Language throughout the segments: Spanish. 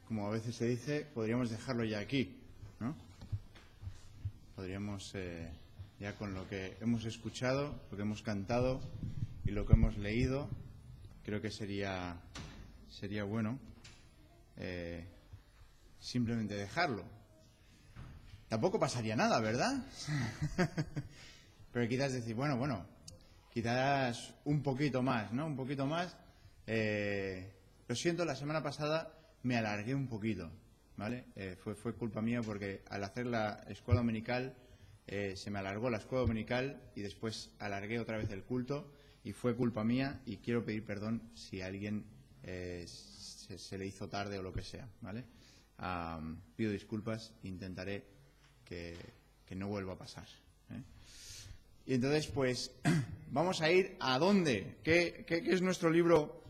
Como a veces se dice, podríamos dejarlo ya aquí, ¿no? Podríamos, ya con lo que hemos escuchado, lo que hemos cantado y lo que hemos leído, creo que sería bueno simplemente dejarlo. Tampoco pasaría nada, ¿verdad? Pero quizás decir, bueno, quizás un poquito más, ¿no? Un poquito más. Lo siento, la semana pasada me alargué un poquito, ¿vale? Fue culpa mía porque al hacer la escuela dominical se me alargó la escuela dominical y después alargué otra vez el culto y fue culpa mía y quiero pedir perdón si a alguien se le hizo tarde o lo que sea, ¿vale? Pido disculpas, intentaré que no vuelva a pasar, ¿eh? Y entonces, pues, vamos a ir a dónde. ¿Qué es nuestro libro?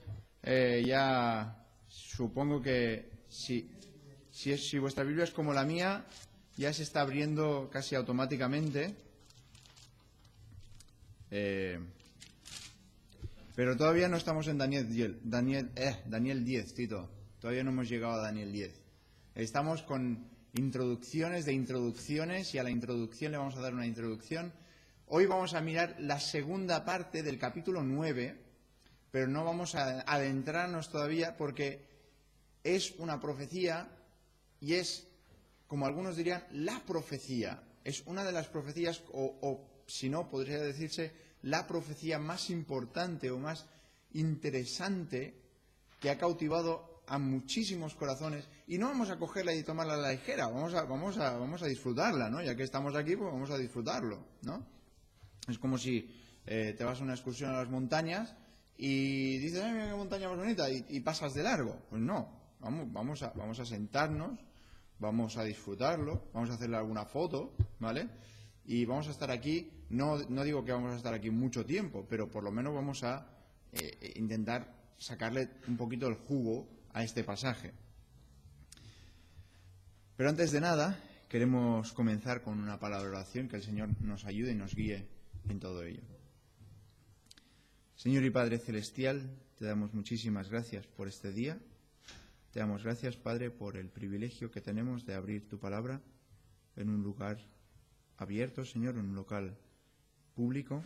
Ya supongo que si vuestra Biblia es como la mía, ya se está abriendo casi automáticamente. Pero todavía no estamos en Daniel 10, Tito. Todavía no hemos llegado a Daniel 10. Estamos con introducciones de introducciones y a la introducción le vamos a dar una introducción. Hoy vamos a mirar la segunda parte del capítulo 9, pero no vamos a adentrarnos todavía porque es una profecía y es, como algunos dirían, la profecía. Es una de las profecías, o si no, podría decirse, la profecía más importante o más interesante que ha cautivado a muchísimos corazones. Y no vamos a cogerla y tomarla a la ligera, vamos a disfrutarla, ¿no? Ya que estamos aquí, pues vamos a disfrutarlo, ¿no? Es como si te vas a una excursión a las montañas y dices, ¡ay, mira qué montaña más bonita! Y pasas de largo. Pues no, vamos a sentarnos, vamos a disfrutarlo, vamos a hacerle alguna foto, ¿vale? Y vamos a estar aquí, no digo que vamos a estar aquí mucho tiempo, pero por lo menos vamos a intentar sacarle un poquito el jugo a este pasaje. Pero antes de nada, queremos comenzar con una palabra de oración, que el Señor nos ayude y nos guíe en todo ello. Señor y Padre Celestial, te damos muchísimas gracias por este día. Te damos gracias, Padre, por el privilegio que tenemos de abrir tu palabra en un lugar abierto, Señor, en un local público.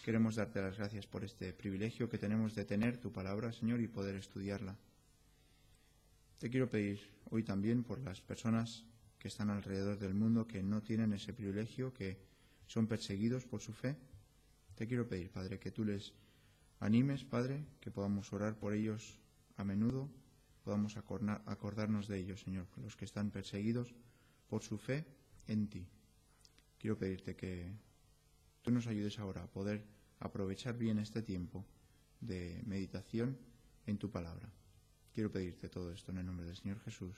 Queremos darte las gracias por este privilegio que tenemos de tener tu palabra, Señor, y poder estudiarla. Te quiero pedir hoy también por las personas que están alrededor del mundo que no tienen ese privilegio, que son perseguidos por su fe. Te quiero pedir, Padre, que tú les animes, Padre, que podamos orar por ellos a menudo, podamos acordarnos de ellos, Señor, los que están perseguidos por su fe en ti. Quiero pedirte que tú nos ayudes ahora a poder aprovechar bien este tiempo de meditación en tu palabra. Quiero pedirte todo esto en el nombre del Señor Jesús.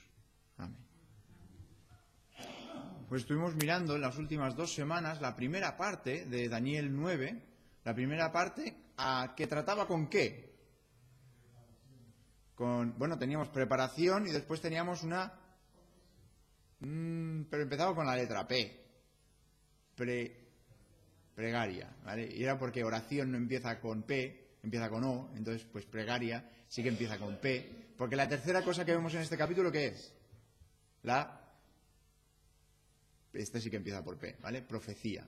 Amén. Pues estuvimos mirando en las últimas 2 semanas la primera parte de Daniel 9, la primera parte que trataba con qué. Teníamos preparación y después teníamos pero empezaba con la letra P, pregaria, ¿vale? Y era porque oración no empieza con P, empieza con O, entonces pues pregaria sí que empieza con P, porque la tercera cosa que vemos en este capítulo, ¿qué es? Este sí que empieza por P, ¿vale? Profecía,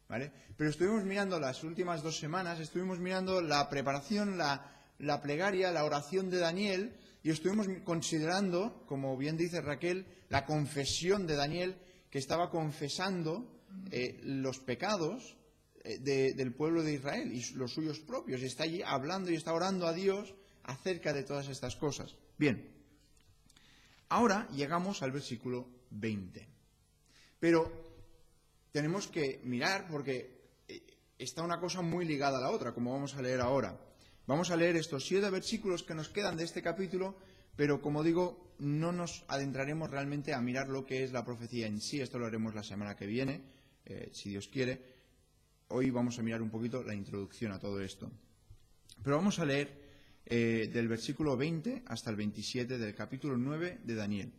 ¿vale? Pero estuvimos mirando las últimas 2 semanas, estuvimos mirando la preparación, la plegaria, la oración de Daniel, y estuvimos considerando, como bien dice Raquel, la confesión de Daniel, que estaba confesando los pecados del pueblo de Israel y los suyos propios, y está allí hablando y está orando a Dios acerca de todas estas cosas. Bien, ahora llegamos al versículo 20. Pero tenemos que mirar porque está una cosa muy ligada a la otra, como vamos a leer ahora. Vamos a leer estos 7 versículos que nos quedan de este capítulo, pero como digo, no nos adentraremos realmente a mirar lo que es la profecía en sí. Esto lo haremos la semana que viene, si Dios quiere. Hoy vamos a mirar un poquito la introducción a todo esto. Pero vamos a leer del versículo 20 hasta el 27 del capítulo 9 de Daniel.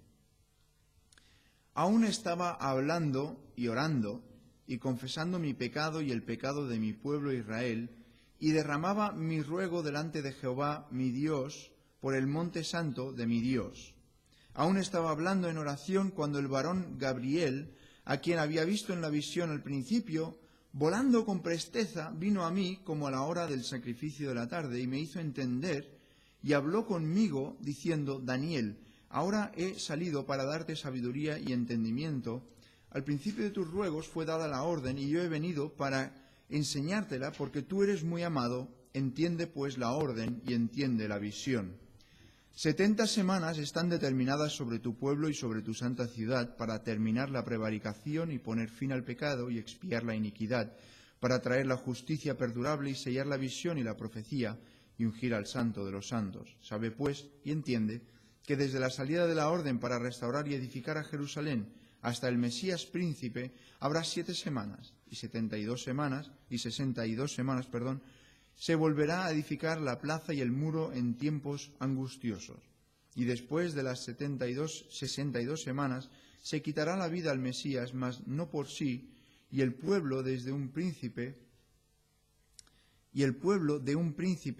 Aún estaba hablando y orando y confesando mi pecado y el pecado de mi pueblo Israel, y derramaba mi ruego delante de Jehová, mi Dios, por el monte santo de mi Dios. Aún estaba hablando en oración cuando el varón Gabriel, a quien había visto en la visión al principio, volando con presteza, vino a mí como a la hora del sacrificio de la tarde y me hizo entender y habló conmigo diciendo: Daniel, ahora he salido para darte sabiduría y entendimiento. Al principio de tus ruegos fue dada la orden y yo he venido para enseñártela porque tú eres muy amado. Entiende pues la orden y entiende la visión. 70 semanas están determinadas sobre tu pueblo y sobre tu santa ciudad para terminar la prevaricación y poner fin al pecado y expiar la iniquidad, para traer la justicia perdurable y sellar la visión y la profecía y ungir al santo de los santos. Sabe pues y entiende que desde la salida de la orden para restaurar y edificar a Jerusalén hasta el Mesías príncipe habrá 7 semanas y 62 semanas, se volverá a edificar la plaza y el muro en tiempos angustiosos. Y después de las 62 semanas se quitará la vida al Mesías, mas no por sí, y el pueblo de un príncipe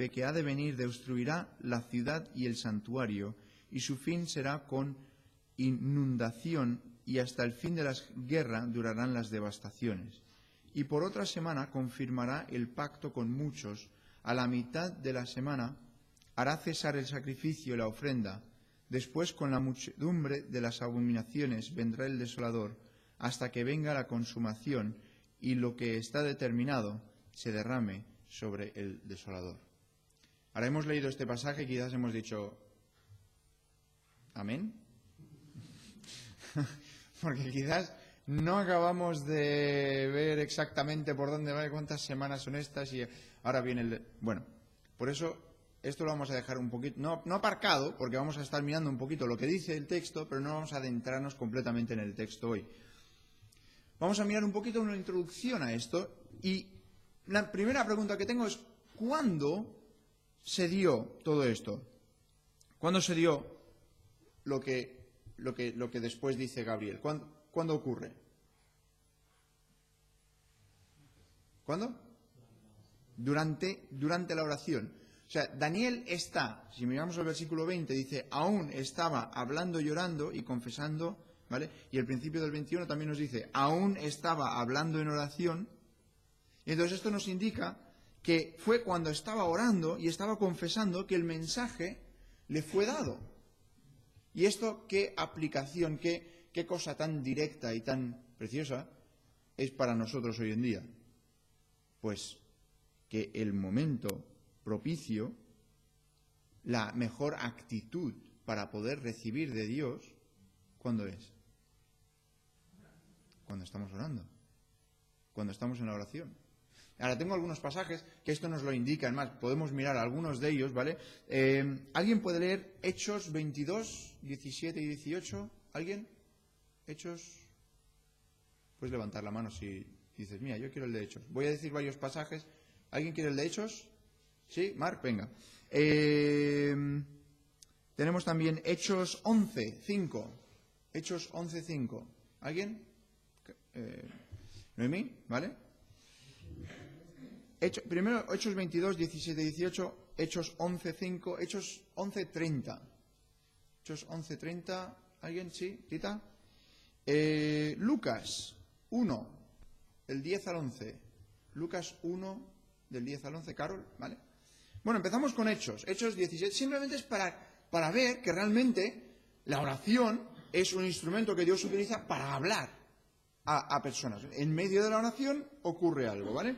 que ha de venir destruirá la ciudad y el santuario, y su fin será con inundación, y hasta el fin de la guerra durarán las devastaciones. Y por otra semana confirmará el pacto con muchos. A la mitad de la semana hará cesar el sacrificio y la ofrenda. Después, con la muchedumbre de las abominaciones, vendrá el desolador, hasta que venga la consumación y lo que está determinado se derrame sobre el desolador. Ahora hemos leído este pasaje y quizás hemos dicho ¿amén? Porque quizás no acabamos de ver exactamente por dónde va y cuántas semanas son estas y ahora viene Bueno, por eso esto lo vamos a dejar un poquito, no aparcado, porque vamos a estar mirando un poquito lo que dice el texto, pero no vamos a adentrarnos completamente en el texto hoy. Vamos a mirar un poquito una introducción a esto y la primera pregunta que tengo es: ¿cuándo se dio todo esto? ¿Cuándo se dio lo que después dice Gabriel? ¿Cuándo ocurre? ¿Cuándo? Durante la oración. O sea, Daniel está, si miramos el versículo 20, dice, aún estaba hablando, llorando y confesando, ¿vale? Y el principio del 21 también nos dice, aún estaba hablando en oración. Y entonces esto nos indica que fue cuando estaba orando y estaba confesando que el mensaje le fue dado. Y esto, qué aplicación, qué cosa tan directa y tan preciosa es para nosotros hoy en día. Pues que el momento propicio, la mejor actitud para poder recibir de Dios, ¿cuándo es? Cuando estamos orando, cuando estamos en la oración. Ahora tengo algunos pasajes que esto nos lo indican más, podemos mirar algunos de ellos, ¿vale? ¿Alguien puede leer Hechos 22, 17 y 18? ¿Alguien? Hechos. Puedes levantar la mano si dices, mira, yo quiero el de Hechos. Voy a decir varios pasajes. ¿Alguien quiere el de Hechos? ¿Sí? Marc, venga. Tenemos también Hechos 11, 5. Hechos 11, 5. ¿Alguien? Noemí, ¿vale? Primero Hechos 22, 17, 18. Hechos 11, 5. Hechos 11, 30. Hechos 11, 30. ¿Alguien? ¿Sí? ¿Tita? Lucas 1, del 10 al 11. Lucas 1, del 10 al 11. Carol, ¿vale? Bueno, empezamos con Hechos. Hechos 17. Simplemente es para ver que realmente la oración es un instrumento que Dios utiliza para hablar a personas. En medio de la oración ocurre algo, ¿vale?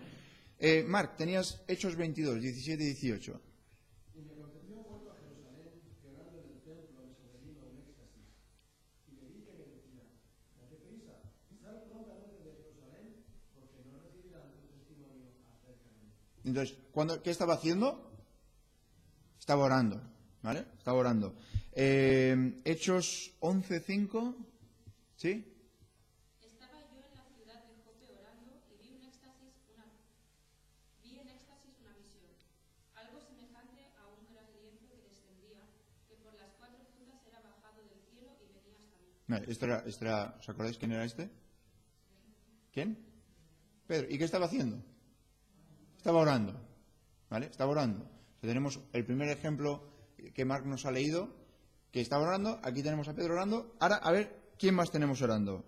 Marc, tenías Hechos 22, 17 y 18. Entonces, ¿qué estaba haciendo? Estaba orando, ¿vale? Estaba orando. Hechos 11:5, ¿sí? Estaba yo en la ciudad de Jope orando y vi en éxtasis una visión, algo semejante a un gran lienzo que descendía, que por las 4 puntas era bajado del cielo y venía hasta mí. Vale, ¿os acordáis quién era este? ¿Quién? Pedro. ¿Y qué estaba haciendo? Estaba orando, ¿vale? Estaba orando. Tenemos el primer ejemplo que Marc nos ha leído, que estaba orando. Aquí tenemos a Pedro orando. Ahora, a ver, ¿quién más tenemos orando?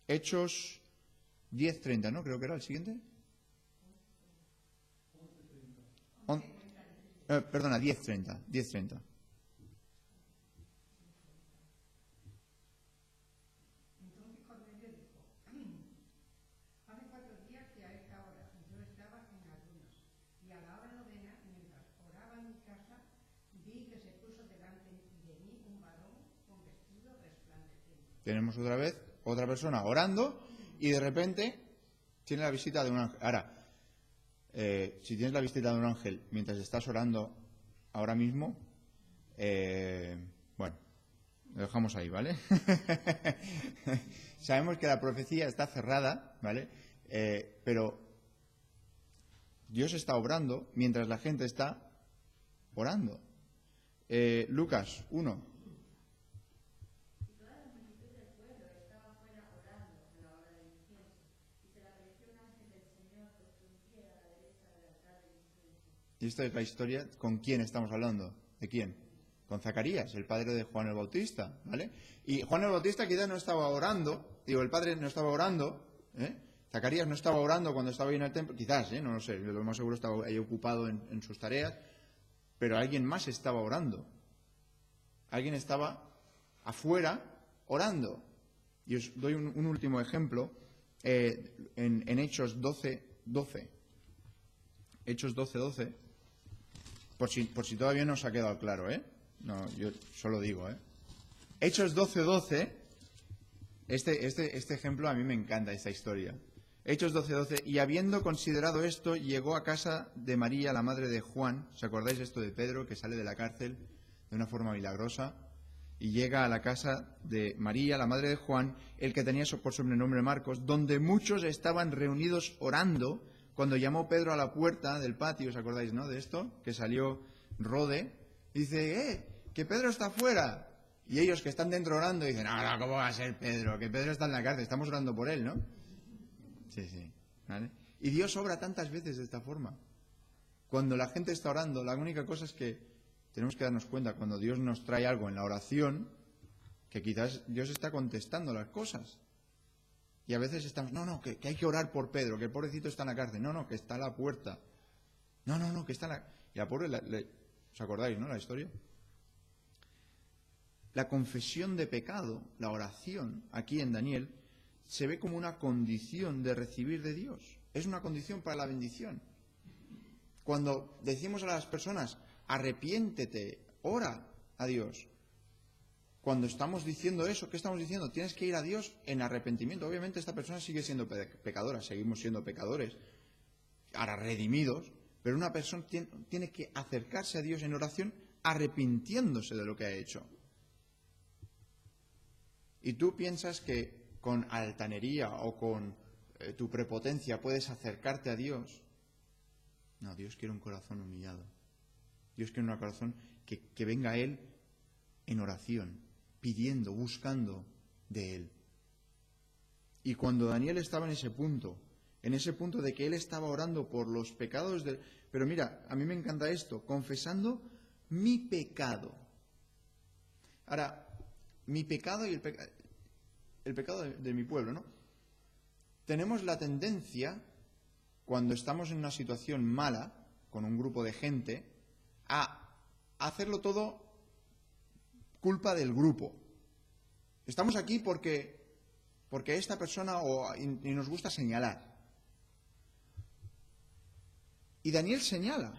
Hechos 10:30, ¿no? Creo que era el siguiente. Perdona, 10:30. 10:30. Entonces Cornelio dijo, hace 4 días que a esta hora yo estaba en ayunos, y a la hora novena, mientras oraba en mi casa, vi que se puso delante de mí un varón con vestido resplandeciente. Tenemos otra vez otra persona orando y de repente tiene la visita de un ángel. Ahora, si tienes la visita de un ángel mientras estás orando ahora mismo, bueno, lo dejamos ahí, ¿vale? Sabemos que la profecía está cerrada, ¿vale? Pero Dios está obrando mientras la gente está orando. Lucas 1. Y esta es la historia. ¿Con quién estamos hablando? ¿De quién? Con Zacarías, el padre de Juan el Bautista, ¿vale? Y Juan el Bautista quizás no estaba orando, el padre no estaba orando, Zacarías no estaba orando cuando estaba ahí en el templo, quizás, no lo sé, lo más seguro estaba ahí ocupado en sus tareas, pero alguien más estaba orando. Alguien estaba afuera orando. Y os doy un último ejemplo, en Hechos 12:12. Hechos 12:12. Por si todavía no os ha quedado claro, No, yo solo digo, Hechos 12:12. Este ejemplo a mí me encanta, esta historia. Hechos 12:12. Y habiendo considerado esto, llegó a casa de María, la madre de Juan. ¿Os acordáis esto de Pedro, que sale de la cárcel de una forma milagrosa? Y llega a la casa de María, la madre de Juan, el que tenía por sobrenombre Marcos, donde muchos estaban reunidos orando. Cuando llamó Pedro a la puerta del patio, ¿os acordáis, no, de esto? Que salió Rode, dice, que Pedro está afuera. Y ellos que están dentro orando dicen, no, ¿cómo va a ser Pedro? Que Pedro está en la cárcel, estamos orando por él, ¿no? Sí, ¿vale? Y Dios obra tantas veces de esta forma. Cuando la gente está orando, la única cosa es que tenemos que darnos cuenta, cuando Dios nos trae algo en la oración, que quizás Dios está contestando las cosas. Y a veces estamos, que hay que orar por Pedro, que el pobrecito está en la cárcel. No, que está a la puerta. No, que está en la... Y la pobre, ¿os acordáis, no, la historia? La confesión de pecado, la oración, aquí en Daniel, se ve como una condición de recibir de Dios. Es una condición para la bendición. Cuando decimos a las personas, arrepiéntete, ora a Dios. Cuando estamos diciendo eso, ¿qué estamos diciendo? Tienes que ir a Dios en arrepentimiento. Obviamente esta persona sigue siendo pecadora, seguimos siendo pecadores, ahora redimidos, pero una persona tiene que acercarse a Dios en oración arrepintiéndose de lo que ha hecho. Y tú piensas que con altanería o con tu prepotencia puedes acercarte a Dios. No, Dios quiere un corazón humillado. Dios quiere un corazón que venga a Él en oración, pidiendo, buscando de Él. Y cuando Daniel estaba en ese punto de que él estaba orando por los pecados de... Pero mira, a mí me encanta esto, confesando mi pecado. Ahora, mi pecado y el pecado de mi pueblo, ¿no? Tenemos la tendencia, cuando estamos en una situación mala, con un grupo de gente, a hacerlo todo culpa del grupo. Estamos aquí porque esta persona y nos gusta señalar. Y Daniel señala,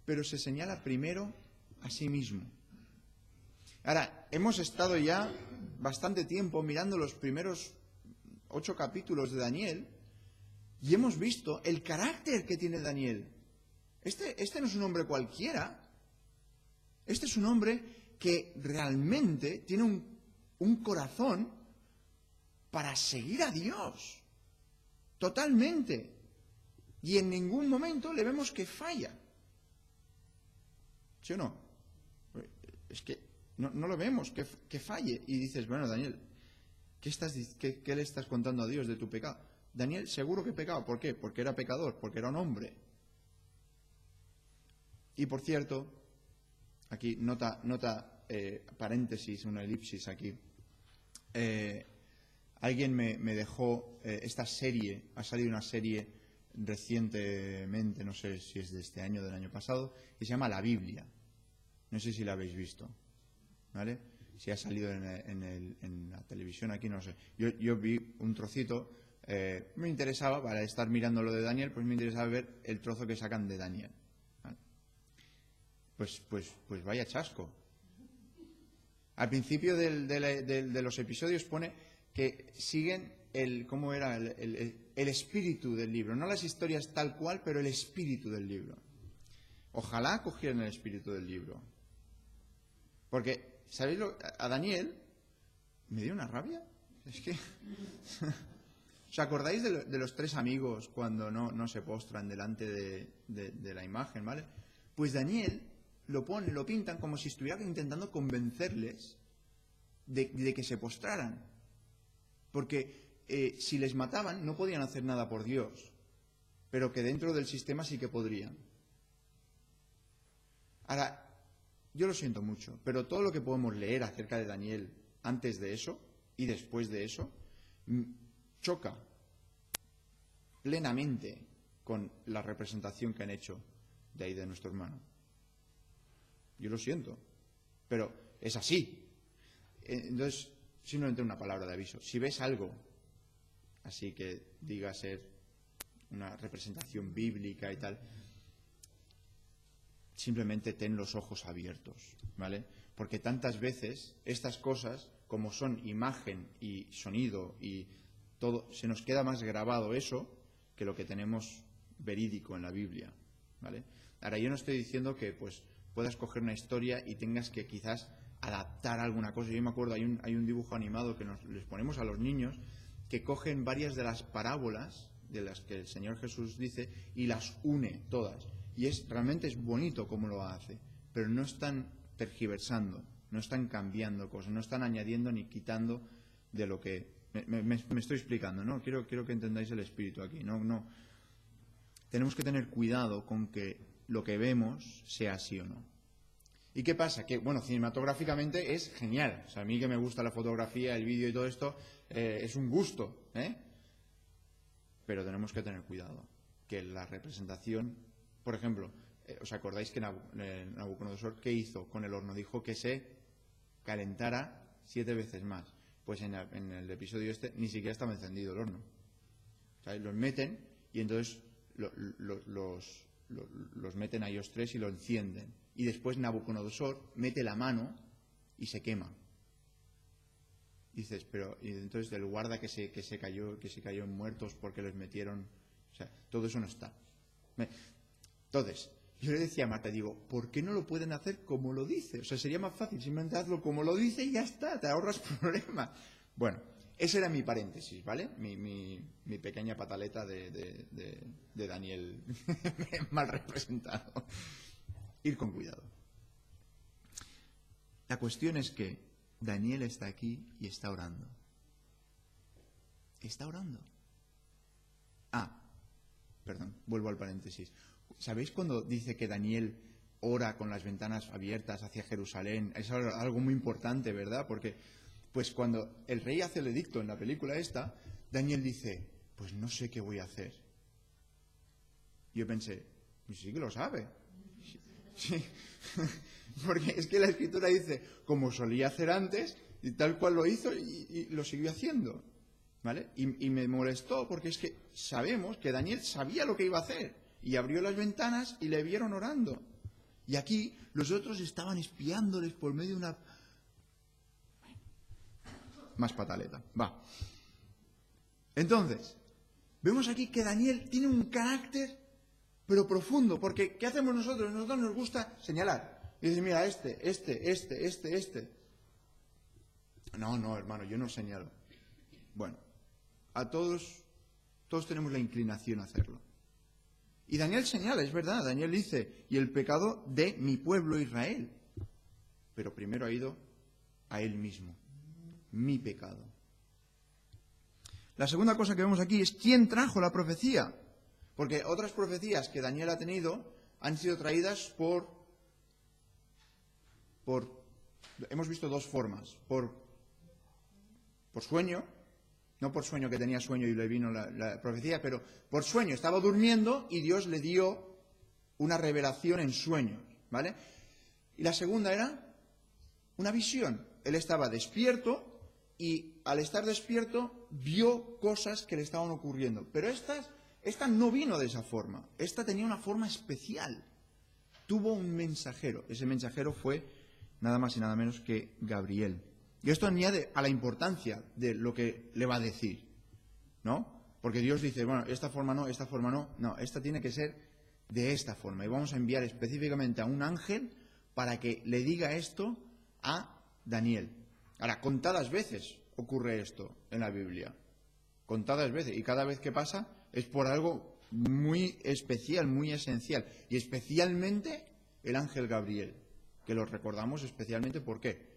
pero se señala primero a sí mismo. Ahora, hemos estado ya bastante tiempo mirando los primeros 8 capítulos de Daniel y hemos visto el carácter que tiene Daniel. Este no es un hombre cualquiera. Este es un hombre que realmente tiene un corazón para seguir a Dios. Totalmente. Y en ningún momento le vemos que falla. ¿Sí o no? Es que no lo vemos que falle. Y dices, bueno, Daniel, ¿qué le estás contando a Dios de tu pecado? Daniel seguro que pecaba. ¿Por qué? Porque era pecador, porque era un hombre. Y por cierto, aquí nota paréntesis, una elipsis aquí. Alguien me dejó esta serie, ha salido una serie recientemente, no sé si es de este año o del año pasado, que se llama La Biblia. No sé si la habéis visto, ¿vale? Si ha salido en la televisión aquí, no sé. Yo vi un trocito, me interesaba, para estar mirando lo de Daniel, pues me interesaba ver el trozo que sacan de Daniel. ¿Vale? Pues vaya chasco. Al principio de los episodios pone que siguen ¿cómo era? El espíritu del libro. No las historias tal cual, pero el espíritu del libro. Ojalá cogieran el espíritu del libro. Porque, ¿sabéis a Daniel me dio una rabia? Es que... ¿Os acordáis de los tres amigos cuando no se postran delante de la imagen, ¿vale? Pues Daniel lo pintan como si estuviera intentando convencerles de que se postraran. Porque si les mataban no podían hacer nada por Dios, pero que dentro del sistema sí que podrían. Ahora, yo lo siento mucho, pero todo lo que podemos leer acerca de Daniel antes de eso y después de eso choca plenamente con la representación que han hecho de ahí de nuestro hermano. Yo lo siento, pero es así. Entonces, simplemente una palabra de aviso. Si ves algo así que diga ser una representación bíblica y tal, simplemente ten los ojos abiertos, ¿vale? Porque tantas veces estas cosas, como son imagen y sonido y todo, se nos queda más grabado eso que lo que tenemos verídico en la Biblia, ¿vale? Ahora, yo no estoy diciendo que pues puedas coger una historia y tengas que quizás adaptar alguna cosa. Yo me acuerdo, hay un dibujo animado que les ponemos a los niños que cogen varias de las parábolas de las que el Señor Jesús dice y las une todas. Y realmente es bonito cómo lo hace, pero no están tergiversando, no están cambiando cosas, no están añadiendo ni quitando de lo que... Me estoy explicando, ¿no? Quiero que entendáis el espíritu aquí. No. Tenemos que tener cuidado con que lo que vemos sea así o no. ¿Y qué pasa? Que, bueno, cinematográficamente es genial. O sea, a mí que me gusta la fotografía, el vídeo y todo esto, es un gusto, ¿eh? Pero tenemos que tener cuidado. Que la representación, por ejemplo, ¿os acordáis que Nabucodonosor qué hizo con el horno? Dijo que se calentara 7 veces más. Pues en el episodio este ni siquiera estaba encendido el horno. O sea, los meten y entonces los meten a ellos tres y lo encienden. Y después Nabucodonosor mete la mano y se quema. Dices, y entonces el guarda que se cayó en muertos porque les metieron... O sea, todo eso no está. Entonces, yo le decía a Marta, digo, ¿por qué no lo pueden hacer como lo dice? O sea, sería más fácil, simplemente hazlo como lo dice y ya está, te ahorras problemas. Bueno, ese era mi paréntesis, ¿vale? Mi pequeña pataleta de Daniel mal representado. Ir con cuidado. La cuestión es que Daniel está aquí y está orando. Está orando. Perdón, vuelvo al paréntesis. ¿Sabéis cuando dice que Daniel ora con las ventanas abiertas hacia Jerusalén? Es algo muy importante, ¿verdad? Porque pues cuando el rey hace el edicto en la película esta, Daniel dice, pues no sé qué voy a hacer. Yo pensé, pues sí que lo sabe. Sí. Porque es que la Escritura dice, como solía hacer antes, y tal cual lo hizo y lo siguió haciendo. ¿Vale? Y me molestó porque es que sabemos que Daniel sabía lo que iba a hacer y abrió las ventanas y le vieron orando. Y aquí los otros estaban espiándoles por medio de una... Más pataleta. Va. Entonces, vemos aquí que Daniel tiene un carácter pero profundo, porque ¿qué hacemos nosotros? Nosotros nos gusta señalar. Y dices, mira, este. No, hermano, yo no señalo. Bueno, todos tenemos la inclinación a hacerlo. Y Daniel señala, es verdad, Daniel dice, y el pecado de mi pueblo Israel. Pero primero ha ido a él mismo, mi pecado. La segunda cosa que vemos aquí es quién trajo la profecía. Porque otras profecías que Daniel ha tenido han sido traídas hemos visto dos formas, por sueño, no por sueño que tenía sueño y le vino la profecía, pero por sueño, estaba durmiendo y Dios le dio una revelación en sueños, ¿vale? Y la segunda era una visión. Él estaba despierto y al estar despierto vio cosas que le estaban ocurriendo. Pero esta no vino de esa forma. Esta tenía una forma especial. Tuvo un mensajero. Ese mensajero fue nada más y nada menos que Gabriel. Y esto añade a la importancia de lo que le va a decir, ¿no? Porque Dios dice, bueno, esta forma no, esta forma no. No, esta tiene que ser de esta forma. Y vamos a enviar específicamente a un ángel para que le diga esto a Daniel. Ahora, contadas veces ocurre esto en la Biblia. Contadas veces. Y cada vez que pasa es por algo muy especial, muy esencial. Y especialmente el ángel Gabriel, que lo recordamos especialmente ¿por qué?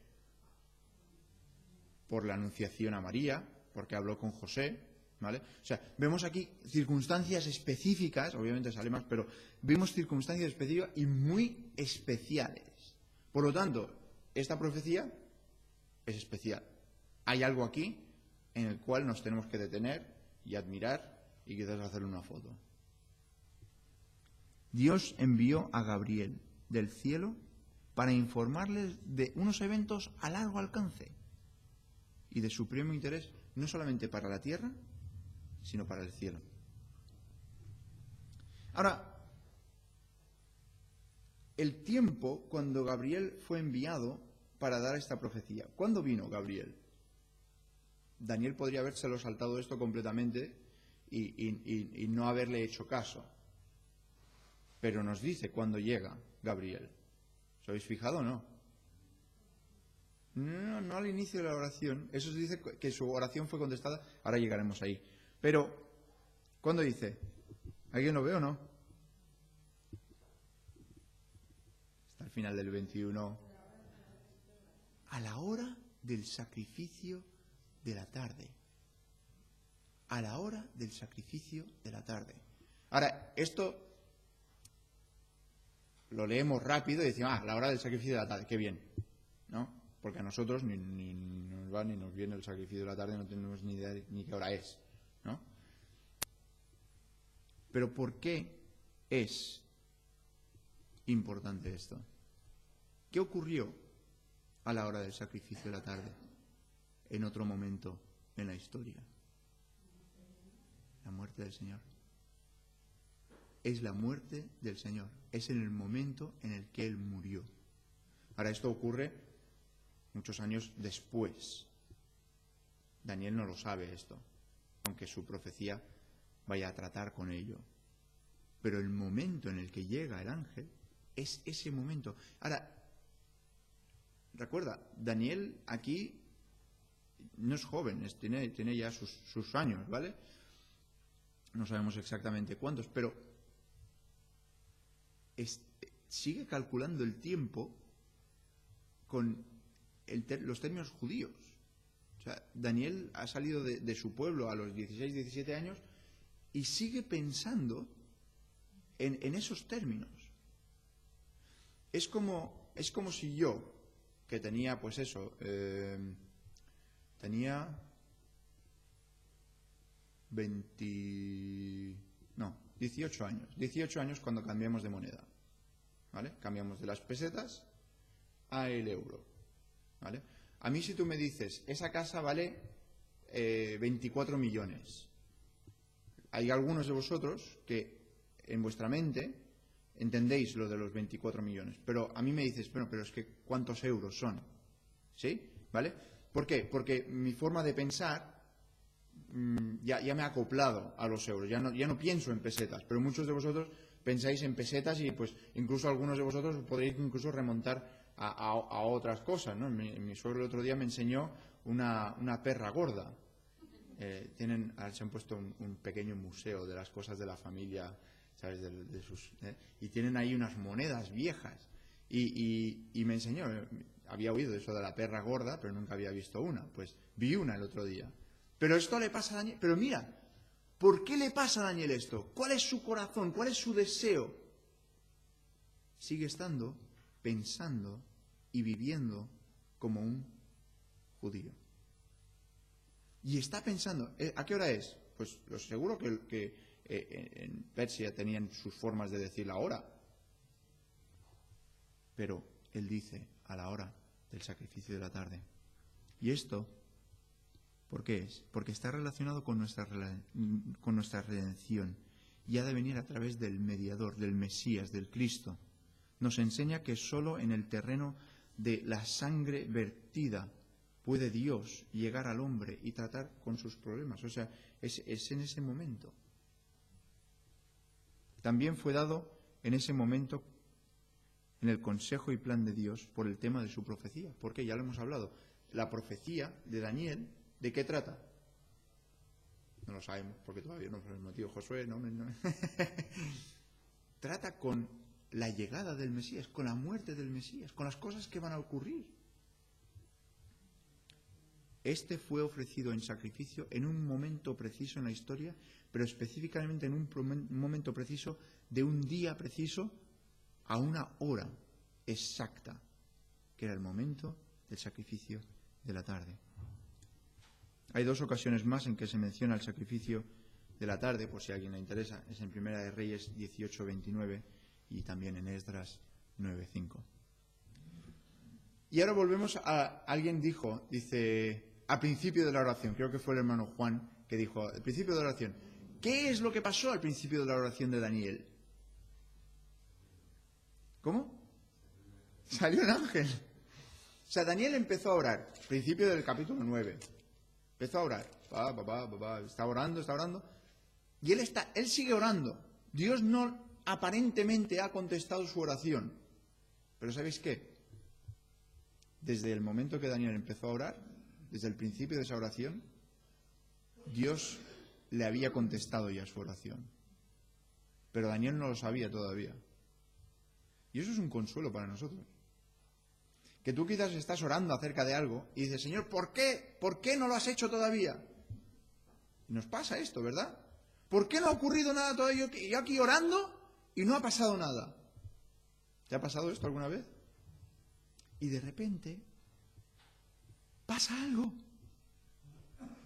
Por la anunciación a María, porque habló con José, ¿vale? O sea, vemos aquí circunstancias específicas, obviamente sale más, pero vemos circunstancias específicas y muy especiales. Por lo tanto, esta profecía es especial. Hay algo aquí en el cual nos tenemos que detener y admirar y quizás hacerle una foto. Dios envió a Gabriel del cielo para informarles de unos eventos a largo alcance y de supremo interés, no solamente para la tierra, sino para el cielo. Ahora, el tiempo cuando Gabriel fue enviado para dar esta profecía. ¿Cuándo vino Gabriel? Daniel podría habérselo saltado esto completamente y no haberle hecho caso. Pero nos dice cuándo llega Gabriel. ¿Os habéis fijado o no? No al inicio de la oración. Eso se dice que su oración fue contestada. Ahora llegaremos ahí. Pero, ¿cuándo dice? ¿Alguien lo ve o no? Está al final del 21. A la hora del sacrificio de la tarde. A la hora del sacrificio de la tarde. Ahora, esto lo leemos rápido y decimos, la hora del sacrificio de la tarde, qué bien, ¿no? Porque a nosotros ni nos va ni nos viene el sacrificio de la tarde, no tenemos ni idea ni qué hora es, ¿no? Pero ¿por qué es importante esto? ¿Qué ocurrió a la hora del sacrificio de la tarde en otro momento en la historia? La muerte del Señor. Es la muerte del Señor. Es en el momento en el que Él murió. Ahora, esto ocurre muchos años después. Daniel no lo sabe esto, aunque su profecía vaya a tratar con ello. Pero el momento en el que llega el ángel es ese momento. Ahora, recuerda, Daniel aquí no es joven, tiene ya sus años, ¿vale? No sabemos exactamente cuántos, pero sigue calculando el tiempo con los términos judíos. O sea, Daniel ha salido de su pueblo a los 16, 17 años y sigue pensando en esos términos. Es como si yo, que tenía, pues eso, tenía 18 años. 18 años cuando cambiamos de moneda, ¿vale? Cambiamos de las pesetas a el euro, ¿vale? A mí si tú me dices, esa casa vale 24 millones. Hay algunos de vosotros que en vuestra mente entendéis lo de los 24 millones, pero a mí me dices, bueno, pero es que ¿cuántos euros son? ¿Sí? ¿Vale? ¿Por qué? Porque mi forma de pensar ya me ha acoplado a los euros, ya no pienso en pesetas, pero muchos de vosotros pensáis en pesetas y pues incluso algunos de vosotros podréis incluso remontar a otras cosas, ¿no? Mi suegro el otro día me enseñó una perra gorda. Ahora se han puesto un pequeño museo de las cosas de la familia, ¿sabes? Y tienen ahí unas monedas viejas. Y me enseñó, había oído eso de la perra gorda, pero nunca había visto una. Pues vi una el otro día. Pero esto le pasa a Daniel. Pero mira, ¿por qué le pasa a Daniel esto? ¿Cuál es su corazón? ¿Cuál es su deseo? sigue estando, pensando y viviendo como un judío. Y está pensando, ¿a qué hora es? Pues seguro que en Persia tenían sus formas de decir la hora. Pero él dice a la hora del sacrificio de la tarde. Y esto, ¿por qué es? Porque está relacionado con nuestra redención y ha de venir a través del mediador, del Mesías, del Cristo. Nos enseña que solo en el terreno de la sangre vertida puede Dios llegar al hombre y tratar con sus problemas. O sea, es en ese momento. También fue dado en ese momento en el consejo y plan de Dios por el tema de su profecía. Porque ya lo hemos hablado. La profecía de Daniel, ¿de qué trata? No lo sabemos, porque todavía no lo hemos metido Josué. No. Trata con la llegada del Mesías, con la muerte del Mesías, con las cosas que van a ocurrir. Este fue ofrecido en sacrificio en un momento preciso en la historia, pero específicamente en un momento preciso, de un día preciso, a una hora exacta, que era el momento del sacrificio de la tarde. Hay 2 ocasiones más en que se menciona el sacrificio de la tarde, por si a alguien le interesa. Es en Primera de Reyes 18:29 y también en Esdras 9:5. Y ahora volvemos a... Alguien dice, al principio de la oración, creo que fue el hermano Juan que dijo, al principio de la oración, ¿qué es lo que pasó al principio de la oración de Daniel? ¿Cómo? Salió un ángel. O sea, Daniel empezó a orar, principio del capítulo 9. Empezó a orar. Está orando. Y él sigue orando. Dios no aparentemente ha contestado su oración. Pero ¿sabéis qué? Desde el momento que Daniel empezó a orar, desde el principio de esa oración, Dios le había contestado ya su oración. Pero Daniel no lo sabía todavía. Y eso es un consuelo para nosotros. Que tú quizás estás orando acerca de algo y dices, Señor, ¿por qué? ¿Por qué no lo has hecho todavía? Y nos pasa esto, ¿verdad? ¿Por qué no ha ocurrido nada todavía? Yo aquí orando y no ha pasado nada. ¿Te ha pasado esto alguna vez? Y de repente pasa algo.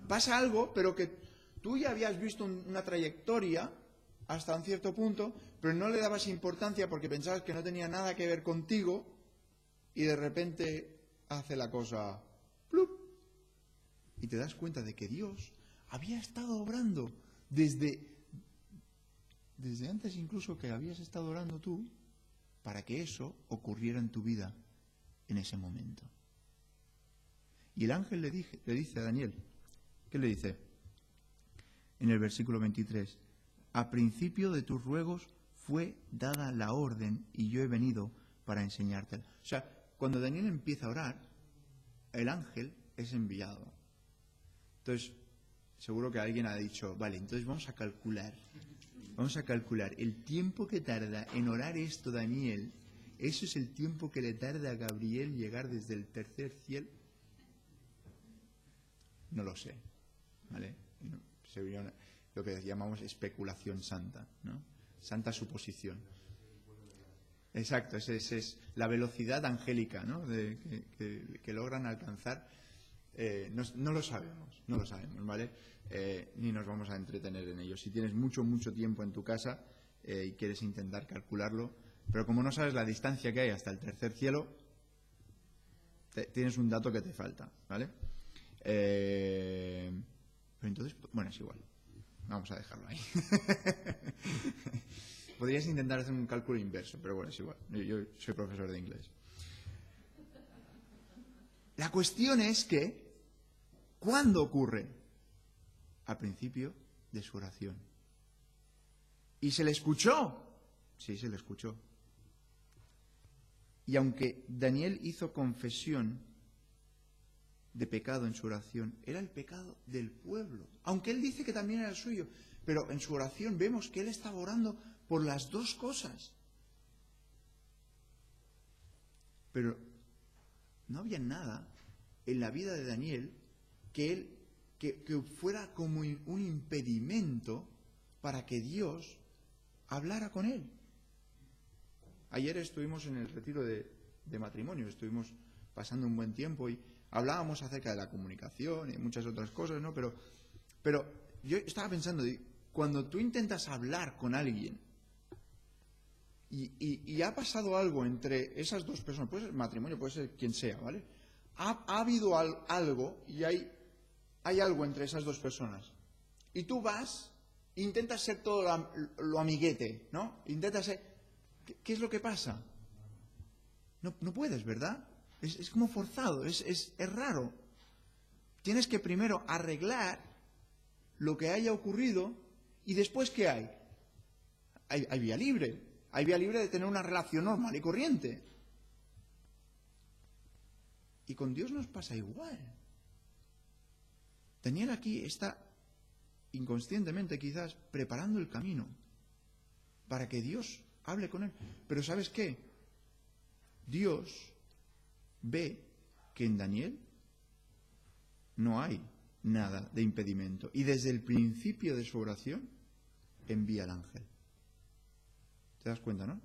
Pasa algo, pero que tú ya habías visto una trayectoria hasta un cierto punto, pero no le dabas importancia porque pensabas que no tenía nada que ver contigo y de repente hace la cosa ¡plup! Y te das cuenta de que Dios había estado obrando desde antes incluso que habías estado orando tú para que eso ocurriera en tu vida en ese momento. Y el ángel le dice a Daniel, ¿qué le dice? En el versículo 23, a principio de tus ruegos fue dada la orden y yo he venido para enseñártela. O sea, cuando Daniel empieza a orar, el ángel es enviado. Entonces, seguro que alguien ha dicho, vale, entonces vamos a calcular el tiempo que tarda en orar esto Daniel, eso es el tiempo que le tarda a Gabriel llegar desde el tercer cielo. No lo sé, ¿vale? Sería lo que llamamos especulación santa, ¿no? Santa suposición. Exacto, esa es la velocidad angélica, ¿no? que logran alcanzar. No lo sabemos, ¿vale? Ni nos vamos a entretener en ello. Si tienes mucho tiempo en tu casa y quieres intentar calcularlo, pero como no sabes la distancia que hay hasta el tercer cielo, tienes un dato que te falta, ¿vale? Pero entonces, bueno, es igual. Vamos a dejarlo ahí. Podrías intentar hacer un cálculo inverso, pero bueno, es igual. Yo soy profesor de inglés. La cuestión es que, ¿cuándo ocurre? Al principio de su oración. ¿Y se le escuchó? Sí, se le escuchó. Y aunque Daniel hizo confesión de pecado en su oración, era el pecado del pueblo. Aunque él dice que también era el suyo, pero en su oración vemos que él estaba orando por las dos cosas. Pero no había nada en la vida de Daniel que fuera como un impedimento para que Dios hablara con él. Ayer estuvimos en el retiro de matrimonio, estuvimos pasando un buen tiempo y hablábamos acerca de la comunicación y muchas otras cosas, ¿no? Pero yo estaba pensando, cuando tú intentas hablar con alguien y ha pasado algo entre esas dos personas, puede ser matrimonio, puede ser quien sea, ¿vale? Ha habido algo y hay algo entre esas dos personas. Y tú vas, intentas ser todo lo amiguete, ¿no? Intentas ser... ¿Qué es lo que pasa? No puedes, ¿verdad? Es como forzado, es raro. Tienes que primero arreglar lo que haya ocurrido y después, ¿qué hay? Hay vía libre. Hay vía libre de tener una relación normal y corriente. Y con Dios nos pasa igual. Daniel aquí está inconscientemente quizás preparando el camino para que Dios hable con él. Pero ¿sabes qué? Dios ve que en Daniel no hay nada de impedimento. Y desde el principio de su oración envía al ángel. ¿Te das cuenta, no?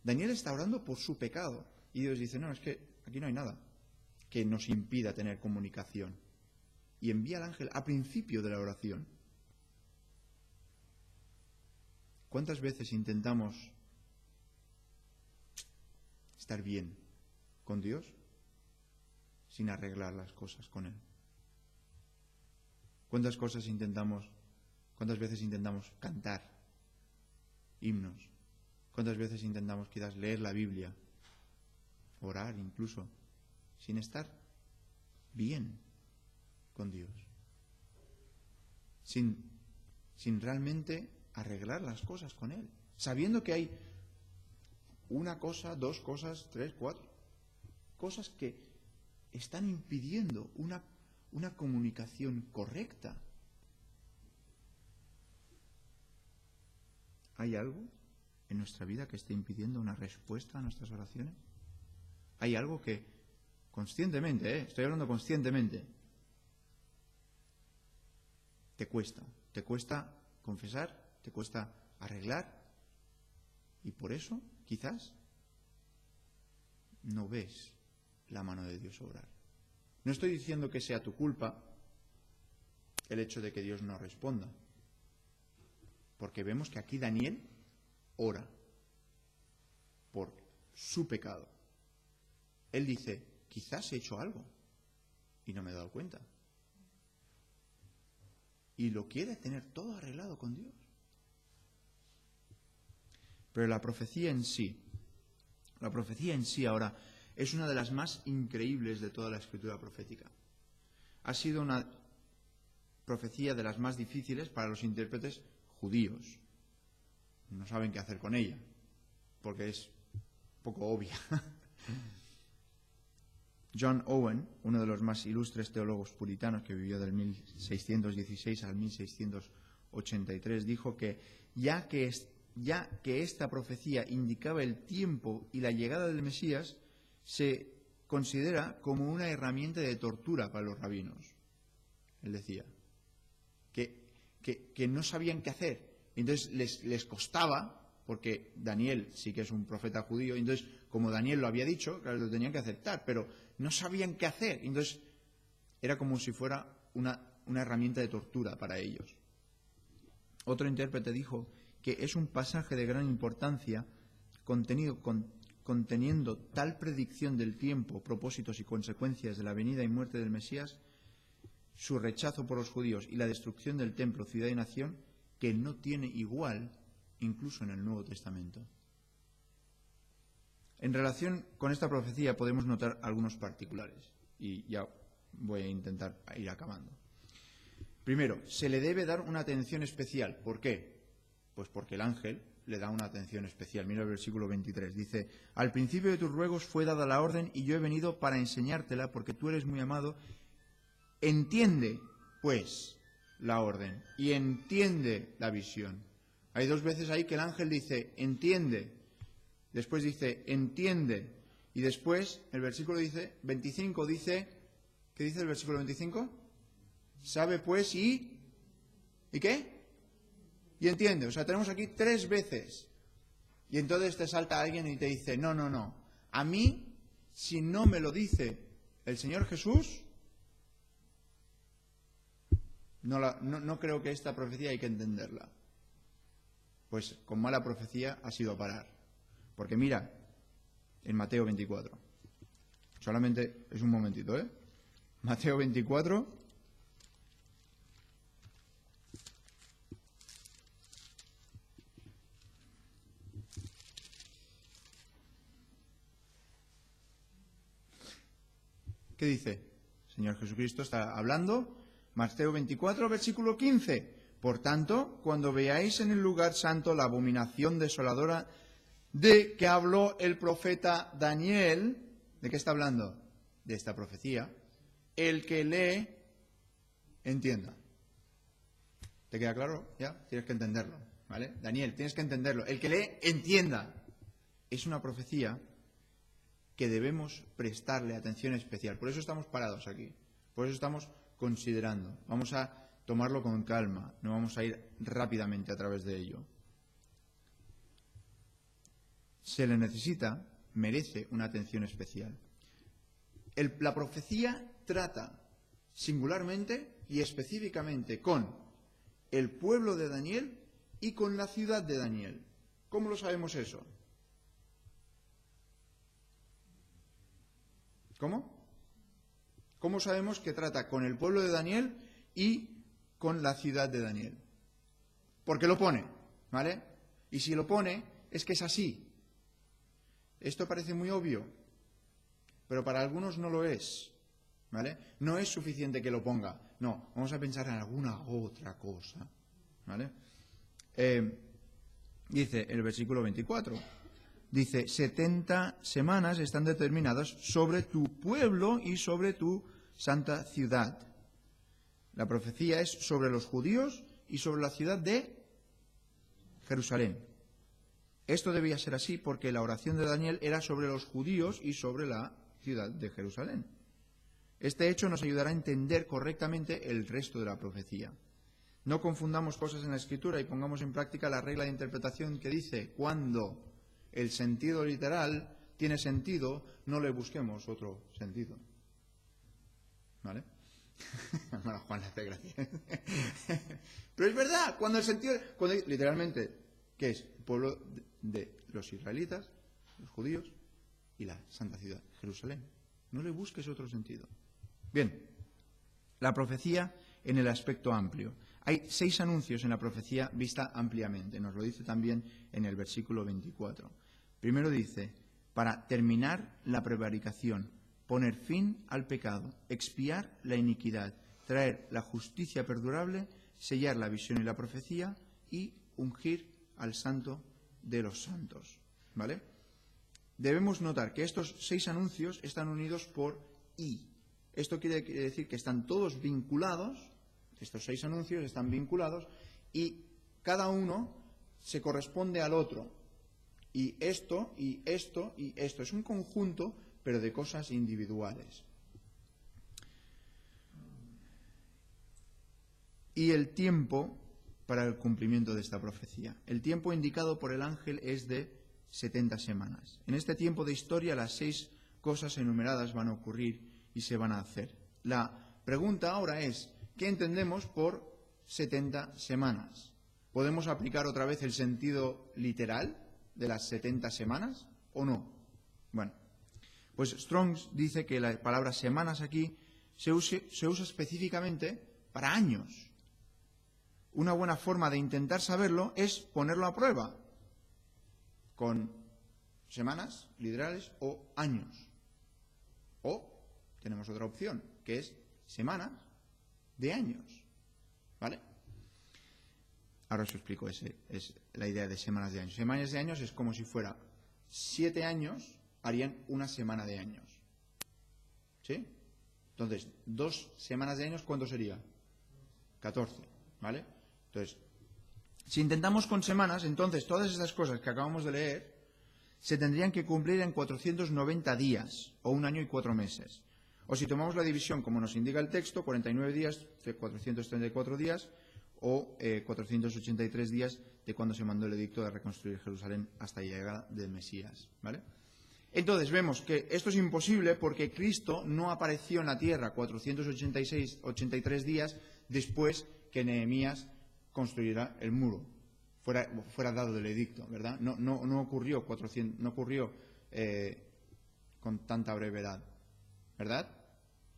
Daniel está orando por su pecado. Y Dios dice, no, es que aquí no hay nada que nos impida tener comunicación. Y envía al ángel a principio de la oración. ¿Cuántas veces intentamos estar bien con Dios sin arreglar las cosas con Él? ¿Cuántas veces intentamos cantar himnos? ¿Cuántas veces intentamos quizás leer la Biblia, orar incluso, sin estar bien con Dios? Sin realmente arreglar las cosas con Él, sabiendo que hay una cosa, dos cosas, tres, cuatro cosas que están impidiendo una comunicación correcta. ¿Hay algo en nuestra vida que esté impidiendo una respuesta a nuestras oraciones? ¿Hay algo que conscientemente, estoy hablando conscientemente, te cuesta confesar, te cuesta arreglar, y por eso quizás no ves la mano de Dios obrar? No estoy diciendo que sea tu culpa el hecho de que Dios no responda, porque vemos que aquí Daniel ora por su pecado. Él dice, quizás he hecho algo y no me he dado cuenta. Y lo quiere tener todo arreglado con Dios. Pero la profecía en sí ahora es una de las más increíbles de toda la escritura profética. Ha sido una profecía de las más difíciles para los intérpretes judíos. No saben qué hacer con ella, porque es poco obvia. John Owen, uno de los más ilustres teólogos puritanos que vivió del 1616 al 1683, dijo que ya que esta profecía indicaba el tiempo y la llegada del Mesías, se considera como una herramienta de tortura para los rabinos. Él decía que no sabían qué hacer. Entonces les costaba, porque Daniel sí que es un profeta judío, entonces como Daniel lo había dicho, claro, lo tenían que aceptar, pero no sabían qué hacer. Entonces era como si fuera una herramienta de tortura para ellos. Otro intérprete dijo que es un pasaje de gran importancia conteniendo tal predicción del tiempo, propósitos y consecuencias de la venida y muerte del Mesías, su rechazo por los judíos y la destrucción del templo, ciudad y nación, que no tiene igual incluso en el Nuevo Testamento. En relación con esta profecía podemos notar algunos particulares, y ya voy a intentar ir acabando. Primero, se le debe dar una atención especial. ¿Por qué? Pues porque el ángel le da una atención especial. Mira el versículo 23. Dice, al principio de tus ruegos fue dada la orden y yo he venido para enseñártela porque tú eres muy amado. Entiende, pues, la orden y entiende la visión. Hay dos veces ahí que el ángel dice, entiende. Después dice, entiende. Y después, el versículo 25 dice, ¿qué dice el versículo 25? Sabe pues ¿y qué? Y entiende. O sea, tenemos aquí tres veces Y entonces te salta alguien y te dice, no, no, no, a mí, si no me lo dice el Señor Jesús, no creo que esta profecía hay que entenderla. Pues con mala profecía ha sido a parar. Porque mira, en Mateo 24, solamente es un momentito, Mateo 24, ¿qué dice? El Señor Jesucristo está hablando, Mateo 24, versículo 15. Por tanto, cuando veáis en el lugar santo la abominación desoladora de que habló el profeta Daniel, ¿de qué está hablando? De esta profecía. El que lee, entienda. ¿Te queda claro? ¿Ya? Tienes que entenderlo, ¿vale? Daniel, tienes que entenderlo. El que lee, entienda. Es una profecía que debemos prestarle atención especial. Por eso estamos parados aquí. Por eso estamos considerando. Vamos a tomarlo con calma. No vamos a ir rápidamente a través de ello. Se le necesita, merece una atención especial. La profecía trata singularmente y específicamente con el pueblo de Daniel y con la ciudad de Daniel. ¿Cómo lo sabemos eso? ¿Cómo? ¿Cómo sabemos que trata con el pueblo de Daniel y con la ciudad de Daniel? Porque lo pone, ¿vale? Y si lo pone, es que es así. Esto parece muy obvio, pero para algunos no lo es, ¿vale? No es suficiente que lo ponga. No, vamos a pensar en alguna otra cosa, ¿vale? Dice el versículo 24, dice, 70 semanas están determinadas sobre tu pueblo y sobre tu santa ciudad. La profecía es sobre los judíos y sobre la ciudad de Jerusalén. Esto debía ser así porque la oración de Daniel era sobre los judíos y sobre la ciudad de Jerusalén. Este hecho nos ayudará a entender correctamente el resto de la profecía. No confundamos cosas en la Escritura y pongamos en práctica la regla de interpretación que dice, cuando el sentido literal tiene sentido, no le busquemos otro sentido. ¿Vale? Bueno, Juan le hace gracia. Pero es verdad, cuando el sentido... literalmente, ¿qué es? El pueblo de los israelitas, los judíos y la santa ciudad, Jerusalén. No le busques otro sentido. Bien, la profecía en el aspecto amplio. Hay 6 anuncios en la profecía vista ampliamente. Nos lo dice también en el versículo 24. Primero dice, para terminar la prevaricación, poner fin al pecado, expiar la iniquidad, traer la justicia perdurable, sellar la visión y la profecía y ungir al santo de los santos. ¿Vale? Debemos notar que estos 6 anuncios están unidos por I. Esto quiere decir que están todos vinculados, estos 6 anuncios están vinculados y cada uno se corresponde al otro. Y esto, y esto, y esto. Es un conjunto, pero de cosas individuales. Y el tiempo para el cumplimiento de esta profecía. El tiempo indicado por el ángel es de 70 semanas. En este tiempo de historia las 6 cosas enumeradas van a ocurrir y se van a hacer. La pregunta ahora es, ¿qué entendemos por 70 semanas? ¿Podemos aplicar otra vez el sentido literal de las 70 semanas o no? Bueno, pues Strong's dice que la palabra semanas aquí se usa específicamente para años. Una buena forma de intentar saberlo es ponerlo a prueba con semanas literales o años. O tenemos otra opción, que es semanas de años. ¿Vale? Ahora os explico, es la idea de semanas de años. Semanas de años es como si fuera 7 años harían una semana de años. ¿Sí? Entonces, 2 semanas de años, ¿cuánto sería? 14. ¿Vale? Entonces, si intentamos con semanas, entonces todas estas cosas que acabamos de leer se tendrían que cumplir en 490 días, o 1 año y 4 meses. O si tomamos la división, como nos indica el texto, 49 días, 434 días, o 483 días, de cuando se mandó el edicto de reconstruir Jerusalén hasta la llegada del Mesías, ¿vale? Entonces vemos que esto es imposible porque Cristo no apareció en la tierra 483 días después que Nehemías construyera el muro, fuera dado el edicto, ¿verdad? No ocurrió con tanta brevedad, ¿verdad?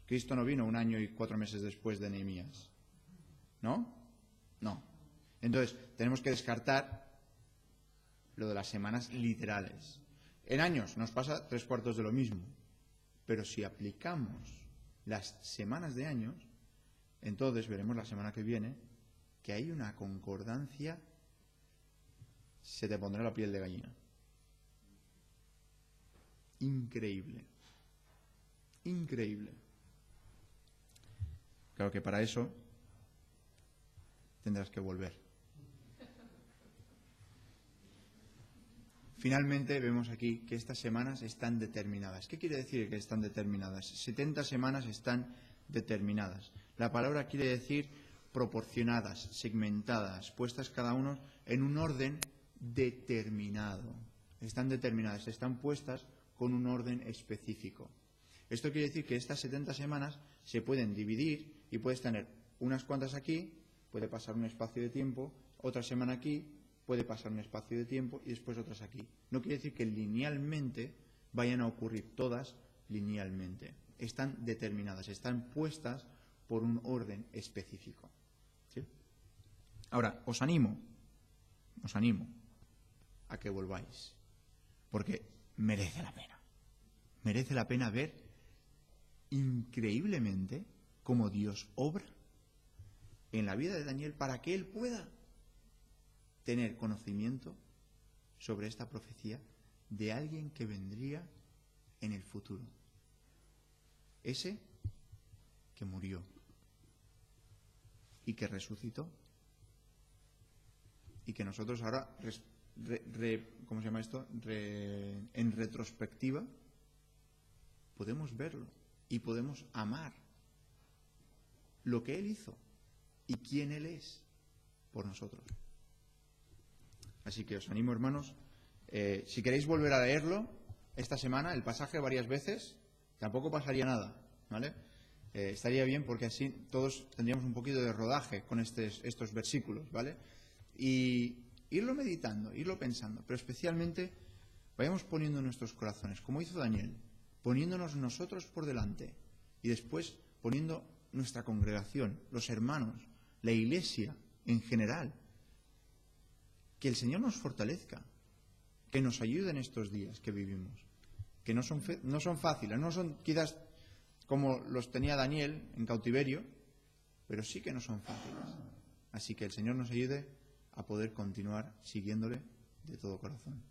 Cristo no vino 1 año y 4 meses después de Nehemías, ¿no? No. Entonces, tenemos que descartar lo de las semanas literales. En años nos pasa 3/4 de lo mismo, pero si aplicamos las semanas de años, entonces veremos la semana que viene que hay una concordancia, se te pondrá la piel de gallina. Increíble. Increíble. Claro que para eso tendrás que volver. Finalmente vemos aquí que estas semanas están determinadas. ¿Qué quiere decir que están determinadas? 70 semanas están determinadas. La palabra quiere decir proporcionadas, segmentadas, puestas cada uno en un orden determinado. Están determinadas, están puestas con un orden específico. Esto quiere decir que estas 70 semanas se pueden dividir y puedes tener unas cuantas aquí, puede pasar un espacio de tiempo, otra semana aquí, puede pasar un espacio de tiempo y después otras aquí. No quiere decir que linealmente vayan a ocurrir todas linealmente. Están determinadas, están puestas por un orden específico. ¿Sí? Ahora, os animo a que volváis, porque merece la pena. Merece la pena ver increíblemente cómo Dios obra en la vida de Daniel para que él pueda tener conocimiento sobre esta profecía de alguien que vendría en el futuro. Ese que murió y que resucitó y que nosotros ahora, ¿cómo se llama esto? En retrospectiva, podemos verlo y podemos amar lo que Él hizo y quién Él es por nosotros. Así que os animo, hermanos, si queréis volver a leerlo esta semana, el pasaje varias veces, tampoco pasaría nada, ¿vale? Estaría bien porque así todos tendríamos un poquito de rodaje con estos versículos, ¿vale? Y irlo meditando, irlo pensando, pero especialmente vayamos poniendo en nuestros corazones, como hizo Daniel, poniéndonos nosotros por delante y después poniendo nuestra congregación, los hermanos, la iglesia en general. Que el Señor nos fortalezca, que nos ayude en estos días que vivimos, que no son fáciles, no son quizás como los tenía Daniel en cautiverio, pero sí que no son fáciles. Así que el Señor nos ayude a poder continuar siguiéndole de todo corazón.